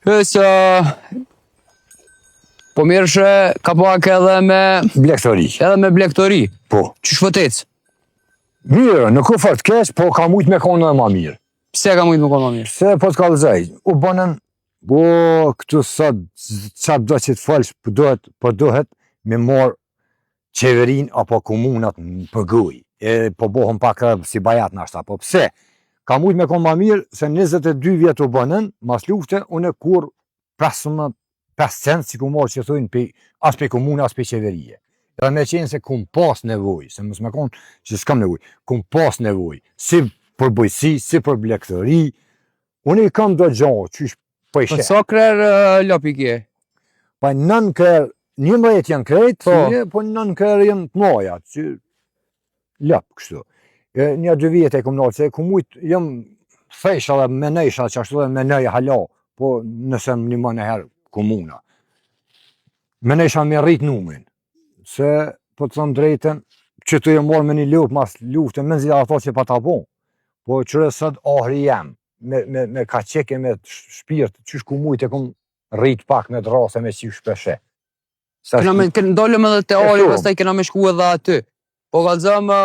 Kësë, po mirëshe ka pak edhe me... Blektori. Edhe me blektori. Po. Qysh vëtec? Mirë, nuk u fort keq, po ka mujt me konë më mirë. Pse ka mujt me konë më mirë? Se po të kallëzaj, u bënën, këtu sot, qatë do që të falsh, po dohet me marë qeverin apo komunat në pëguj. Po bohëm pak si bajat në ashta, po pse? Ka mujt me konë më mirë, se 22 vjetë u bënën, mas lufte, une kur 5 cent, si ku marë që thujnë, as pe komuna, as pe qeverije. Edhe me qenë se kum pas nevoj, se mësë me konë që s'kam nevoj, kum pas nevoj, si për bujësi, si për blektori, unë i kam do gjohë, qysh për ishe. Për sa krer lopi kje? Pa 9 krer, 11 janë krejtë, po 9 krer janë të moja, që lopë kështu. 1-2 vjetë e kom nalë, se ku mujtë, jam thesha dhe menejsha, që ashtu dhe menej hala, po nëse më një më nëherë komuna. Menejsha me rritë numrin. Se, po të thëmë drejten, që të e morë me një lupë mas luftë, me nëzida ato që pa ta bon. Po qërë sot ahri jem, me ka qeke, me shpirt, qysh ku mujtë e kom rritë pak me drase, me qysh shpeshe. Ndolëm edhe te ahri, pastaj kena me shku edhe aty. Po ka zëmë,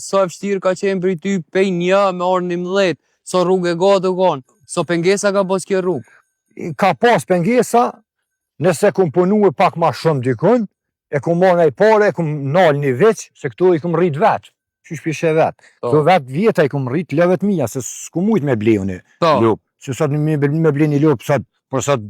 sa fështirë ka qenë për ty pej një me orë 11, sa rrugë e gatu konë, sa pengesa ka pos kje rrugë? Ka pas pengesa, nëse kom punu e pak ma shumë dikun, e kom marrë nga i pare, e kom nalë një veç, se këtu i kom rritë vetë, që shpishe vetë. Këtu vetë vjeta i kom rritë levet mija, se s'ku mujtë me ble unë lupë. Se sot me ble një lupë, por sot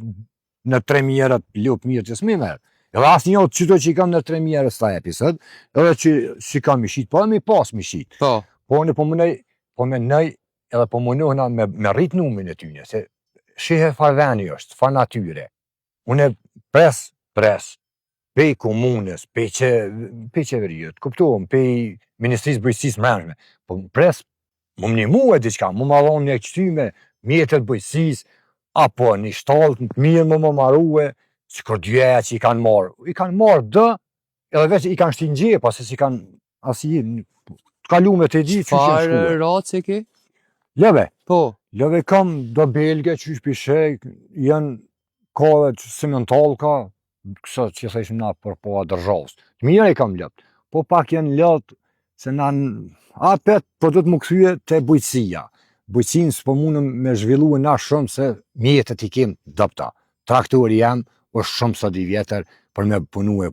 në 3.000 erët lupë mirë që s'mi merë. Edhe asë një otë qëto që i kam në 3.000 erët s'ta epi sot, edhe që si kam mi shqitë, po edhe mi pas mi shqitë. Po unë po mënej, po me nej, edhe po mënohna me rritë numin e tyne, se shihe far veni është, far natyre. Unë pres, pej komunës, pej qeverijët, kuptohëm, pej Ministrisë Bujqësisë Mrenshme, po pres, më një muë e diqka, më madhon një qëtyme, mjetët bujqësisë, apo një shtalët në mirë më marruhe, që kër djeja që i kanë marrë. I kanë marrë dë, edhe veç i kanë shtinë gjepa, se si kanë asijin, të kalu me të gjithë që shenë shkuë. Farë ratë se ki? Leve? Po. Leve kam do belge që shpishej, janë kove që semental ka, kësa që theshim na për po a dërzhavës. Të mira i kam lëpt, po pak janë lëpt, se na apet, po do të më këthyje të bujqësia. Bujqësin s'po mundëm me zhvillu na shumë se mjetët i kem dëpta. Traktori jam, është shumë sot i vjetër, për me punoj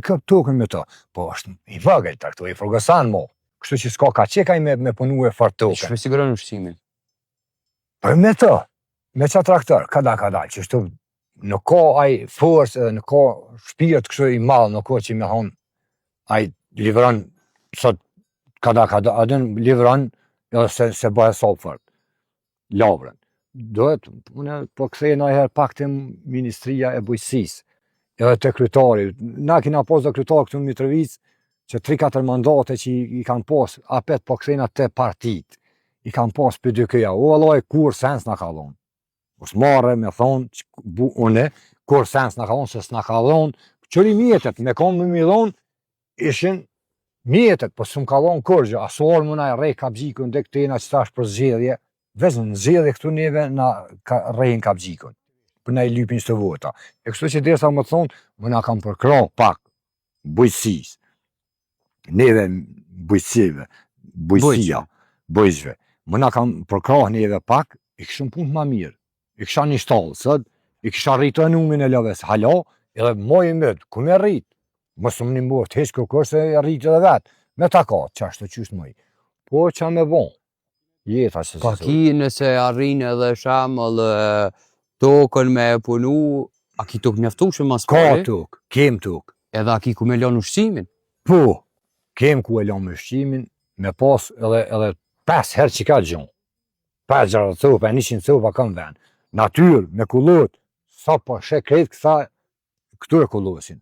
këp tokën me to. Po është i vëgël traktori, i Ferguson mo. Kështu që s'ka ka qekaj me punoj fart tokën. Shme siguron ushqimin? Për me to, me qa traktor, kada, që shtu nuk ka aj forës, nuk ka shpirt kështu i malë, nuk ka që me thonë, aj livron, sot kada, adën livron, edhe se bëhe sot fort, lavrën. Dohet, unë po këthej në herë pak të Ministria e Bujqësisë, edhe të kryetari. Na kina pas dhe kryetari këtu në Mitrovic, që 3-4 mandate që i kanë pas, apet po këthejna të partit, i kanë pas për dy këja, o Allah e kur sens në ka dhonë. Mos marre me thonë, une, kur sens në ka dhonë, se s'na ka dhonë, qëri mjetet, me konë me mi dhonë, ishin mjetet, po s'm ka dhonë kërgjë, asuar më na e rej kapgjikun, dhe këtena që tash për zgjedhje, veç në zgjedhje këtu neve na rejnë kapgjikun, për na i lypin së të vota. E kështu që derisa më thonë, më na kam përkra pak bujqësis, neve bujqësive, bujqëve, më na kam përkra neve pak, i këshëm punë ma mirë. I kësha një shtalë, sët, i kësha rritë në numin e lëves, hala, edhe moj i mëtë, ku me rritë? Mësë më një mbërë, heqë kërkër se rritë edhe vetë, me taka, qashtë të qështë mëj. Po që me bon, jeta që se Pa ki nëse arrinë edhe shamëll tokën me punu, a ki tokë mjaftu që mas pari? Ka tokë, kem tokë. Edhe a ki ku me lonë ushqimin? Po, kem ku e lonë ushqimin, me pas edhe 5 herë që ka gjonë. 500 copa, 100 copa kam venë. Natyrë, me kullot, sa po shek kretë kësa, këtu e kullosin.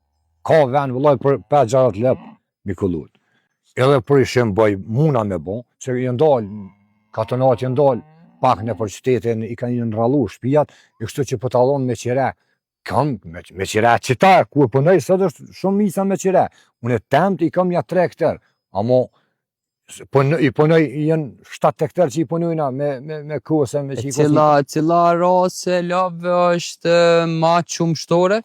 Ka venë vëllaj për 500 lep mi kullot. Edhe për ishëm bëj muna me bon, se i ndalë, katonat i ndalë, pak në për qytetin, i kanë në rralu shpijat, e kështu që për talon me qire. Kam me qire qitar, ku e pënej, sot është shumë misa me qire. Unë e temt i kam ja 3 këtër, amo I punoj, janë 7 hektar që i punojna me kose, me qiko. Cila rase lopëve është ma qumshtore?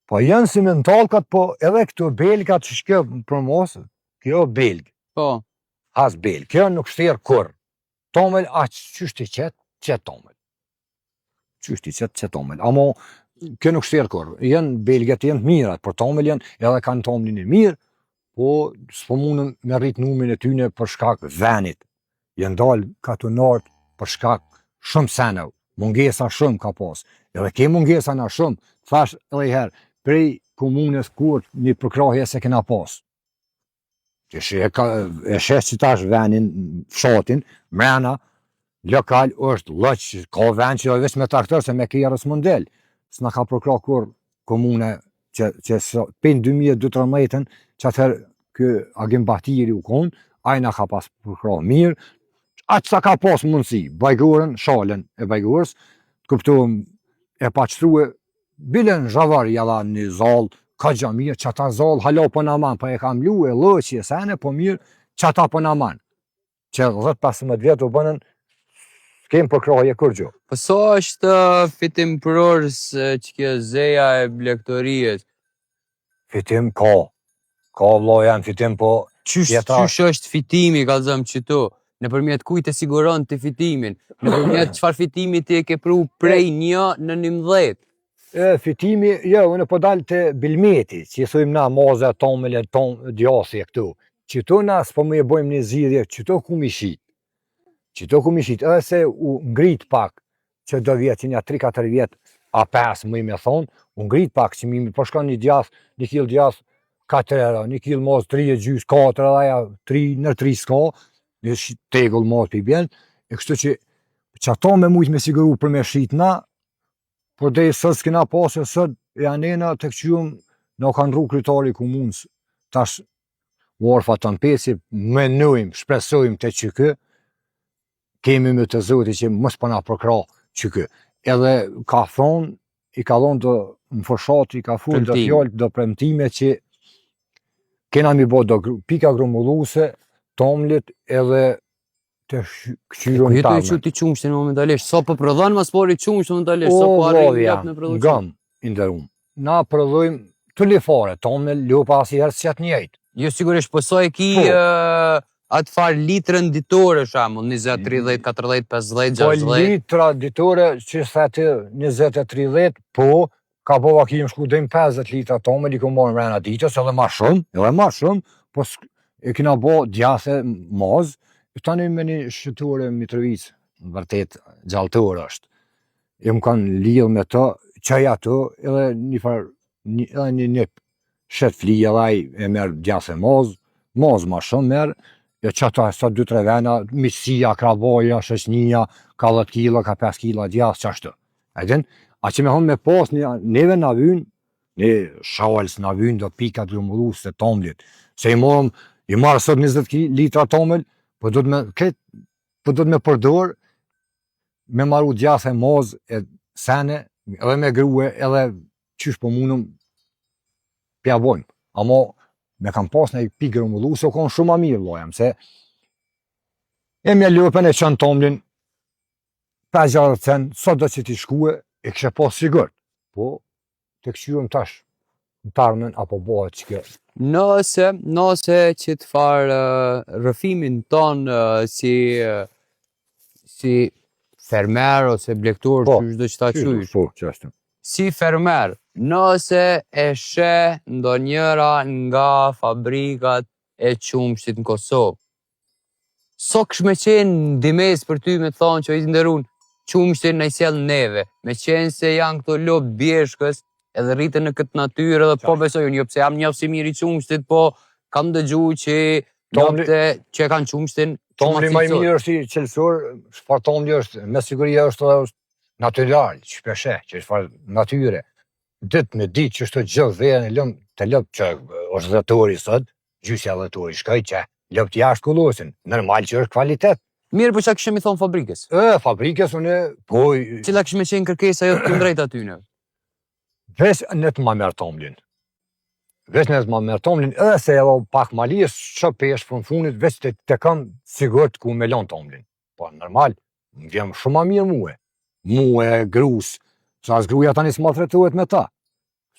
Po janë si mentalkat, po edhe këto belgat që shkjo për mos, kjo belg, Po. has belg, kjo nuk shterë kur. Tomel, aq qështi qet tomel. Qështi qet tomel. Amo, kjo nuk shterë kur. Janë belgat, janë mirat, por tomel janë, edhe kanë tomelin e mirë, po s'po mundën me rrit numrin e tyne për shkak venit. Janë dalë katunart për shkak shumë senëv, mungesa shumë ka pas. Edhe ke mungesa na shumë, thash edhe herë, prej komunës kur një përkrahje se kena pas. E shes që tash venin, fshatin, mrena, lokal është lëq, ka ven që veç me traktor se me kjerës mundel. S'na ka përkrah kur komune që 2012-2013 që atëherë kë Agim Bahtiri u konë, ajna ka pas përkrah mirë, atë sa ka pas mundësi, Bajgurën, shalën e Bajgurës, kuptohem e paqëtrue, bilen zhavar jalla një zalë, ka gjamia, që ata zalë hala po në aman, pa e kam lu e lëqi e sene, po mirë, që ata po në aman. Që 10-15 vjetë u bënën, s'kem përkrahje kur gjo. Po sa është fitim përors që kjo zeja e blektorijës? Fitim ka vlo janë fitim, po Qysh është fitimi, kalzëm qëtu? Nëpërmjet kujt e siguron të fitimin? Nëpërmjet çfarë fitimi ti e ke pru prej 1 në 11? Fitimi, jo, unë po dalë të Bilmeti, që i thujmë na maze, tomele, djasi e këtu. Qëto na s'po më e bojmë një zgjidhje, qëto ku mi shit. Qëto ku mi shit, edhe se u ngrit pak, që do vjetë, një 3-4 vjetë, a 5 më i me thonë, u ngrit pak që mi përshkon një djas, një kil djas, 4 euro, një kil mos 3 e gjys, 4 edhe ja 3 në 3 s'ka, një tegull mos për i bjen, e kështu që ato me mujtë me siguru për me shit na, por dhe sot s'kena pasë, sot e anena të këqyum në kanë rru kryetari komunës, tash warfa të mpesi, menojmë, shpresojmë të qykë, kemi me të zoti që mos përna përkra qykë. Edhe ka thonë, i ka thonë të më fërshat, i ka full do fjallë, do premtime që kena mi bo do pika grumulluse, tomlit edhe të këqyrën Jetu tame. i qyti qumshtin momentalisht, sa po prodhon mas pori qumshtin momentalisht, sa po arrin jap në produksion? Gam, inderum. Na prodhojmë të lifare, tomel, lupa asnjëherë s'jat njëjtë. Jo sigurisht, po sa e ki atë farë litrën ditore shamull, 20, 30, 40, 50, 60? Po litra ditore që theti 20 e 30, po ka bova ki më shku dhejmë 50 litra tomel, i ku morën mrena ditës, edhe ma shumë, po e kina bo djase maz, tani me një shqytore Mitrovic, në vërtet gjallëtor është. E më kanë lidhë me të, qaj ato, edhe një farë, edhe një nip, shet fli, edhe aj e merë djase maz ma shumë merë, e që ato e sot 2-3 vena, misia, kraboja, shëshnija, ka 10 kilo, ka 5 kilo djas, qashtu. E din, a që me honë me pas neve në vynë, një shalës në vynë do pikat grumullus të tomlit, se i marë sot 20 litra tomel, po do të me përdor me maru djase moz e sene, edhe me grue, edhe qysh po mundëm pja bojmë. Amo me kam pas në i pikë grumullu, se o konë shumë a mirë lojem, se e me lëpen e qënë tomlin 5-6 cent, sot do që ti shkue, e kështë pas sigurt, po të këshyrëm tash në tarmen, apo bëhet që kjo. Nëse që të farë rëfimin tonë si fermer ose blektor, që çdo që ta qysh. Po, qashtu. Si fermer, nëse e sheh ndonjëra nga fabrikat e qumshtit në Kosovë, so kësh me qenë ndimes për ty me thonë që i nderun qumshtin në i sjell neve, me qenë se janë këto lopë bjeshkës, edhe rritën në këtë natyrë, edhe po besoj unë, jo pse jam njofë si mirë i qumshtit, po kam dëgju që lopëte që e kanë qumshtin tomli më i mirë është i qelësor, çfarë tomli është, me siguri është natyral, që shpeshe, që është farë natyre. Ditë me ditë që është të gjithë dhe në lëmë të lëpë që është dhëtori sot, gjysja dhëtori shkaj që lëpë të jashtë kullosin, normal që është kvalitet. Mirë, po që kështë mi thonë fabrikës? Fabrikës unë, po... Cila kështë me qenë kërkesa jo të ndrejt aty në? Ves në të ma merë tomlin. veç nëse ma merr tomlin, edhe se edhe pak malijes, që pesh për në funit, veç të kam sigurt ku me lon tomlin. Po, normal, më vjen shumë ma mirë muhe, grus, që as gruja tani s'ma tretohet me ta.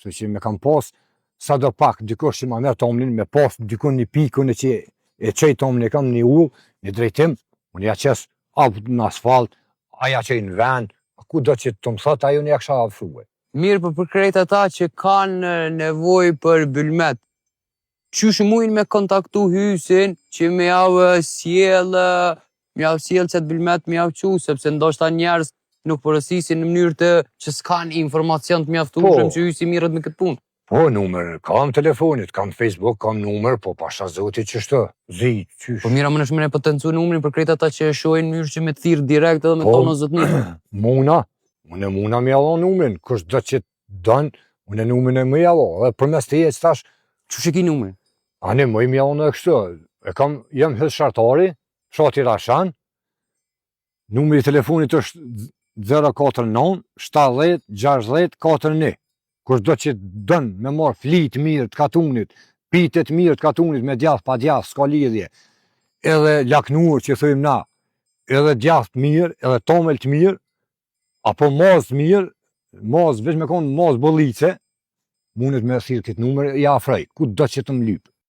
Kështu që me kam pas, sa do pak, dikush që ma merr tomlin, me pas dikun një pikun e që e qej tomlin e kam një ull, një drejtim, unë ja qes në asfalt, aja qej në ven, ku do që të më thot, ajo një aksha afruhe. Mirë për krejt ata që kanë nevoj për bylmet. Qysh mujnë me kontaktu hysin që me javë sjellë që të bylmet me javë qu, sepse ndoshta njerës nuk përësisin në mënyrë të që s'kan informacion të mjaftueshëm që hysi mirët me këtë punë. Po, numër, kam telefonit, kam Facebook, kam numër, po pasha zoti qështë, qysh. Po mira më nëshme ne potencu numrin për krejt ata që e shojnë mënyrë që me thirë direkt edhe me tonë zotni. Muna me jalo numrin, kush do që dënë, unë e numrin e më jalo, dhe për mes të jetë tash. Qysh e ki numrin? Ani më i më jalo në kështu, jem hëtë shartari, shati Rashan, numri i telefonit është 049 70 60 41. Kush do që dënë me marë flitë mirë të katunit, pitet mirë të katunit me djath pa djath, s'ka lidhje, edhe laknuar që thëjmë na, edhe djath të mirë, edhe tomel të mirë, apo maz të mirë, veç me konë maz bollice, mundet me thirë këtë numër, ja afrej, ku do që të më lypë.